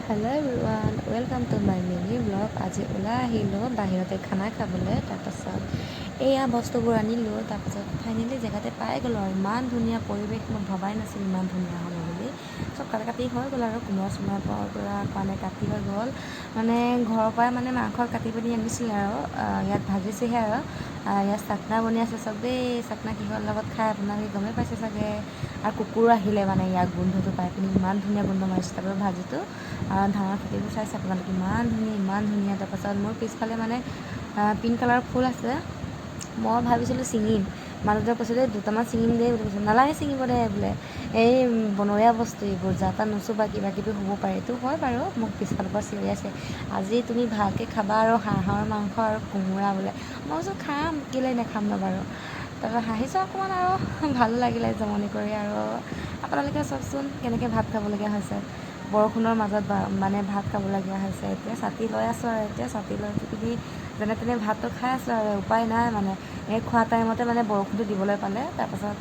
Hello' everyone, welcome to my mini blog. আজি ওলাই আহিলোঁ বাহিৰতে খানা খাবলৈ। তাৰপাছত এয়া বস্তুবোৰ আনিলোঁ। তাৰপাছত ফাইনেলি জেগাতে পাই গ'লোঁ আৰু ইমান ধুনীয়া পৰিৱেশ, মই ভবাই নাছিলোঁ ইমান ধুনীয়া হ'ব বুলি। চব কাটি হৈ গ'ল আৰু কোমোৰা চোমোৰা পৰা মানে কাটি হৈ গ'ল। মানে ঘৰৰ পৰাই মানে মাংস কাটি পিনি আনিছিলে আৰু ইয়াত ভাজিছেহে আৰু ইয়াত চাটনা বনাই আছে চবেই। চাটনা কিহৰ লগত খাই আপোনালোকে গমেই পাইছে চাগে। আৰু কুকুৰো আহিলে মানে ইয়াক গোন্ধটো পাই পিনি ইমান ধুনীয়া গোন্ধ মাৰিছে। তাৰপৰা ভাজিটো ধানৰ খেতিবোৰ চাইছে আপোনালোকে ইমান ধুনীয়া। তাৰপাছত মোৰ পিছফালে মানে পিংক কালাৰৰ ফুল আছে। মই ভাবিছিলোঁ ছিঙিম, মানুহটোৱে কৈছিলে দুটামান ছিঙিম দেই বুলি কৈছে। নালাগে ছিঙিব দে বোলে, এই বনৰীয়া বস্তু এইবোৰ যা তা নুচুবা, কিবা কিবি হ'ব পাৰে। এইটো হয় বাৰু, মোক পিছফালৰ পৰা চিঞৰি আছে আজি তুমি ভালকৈ খাবা আৰু হাঁহৰ মাংস আৰু কোমোৰা বোলে। মই কৈছোঁ খাম, কেলৈ নাখাম ন বাৰু। তাৰপৰা হাঁহিছোঁ অকণমান আৰু ভালো লাগিলে জমনি কৰি। আৰু আপোনালোকে চাওকচোন কেনেকৈ ভাত খাবলগীয়া হৈছে, বৰষুণৰ মাজত মানে ভাত খাবলগীয়া হৈছে। এতিয়া ছাতি লৈ আছোঁ আৰু এতিয়া ছাতি লৈ পিনি যেনে তেনে ভাতটো খাই আছোঁ আৰু উপায় নাই মানে। এই খোৱা টাইমতে মানে বৰষুণটো দিবলৈ পালে। তাৰপাছত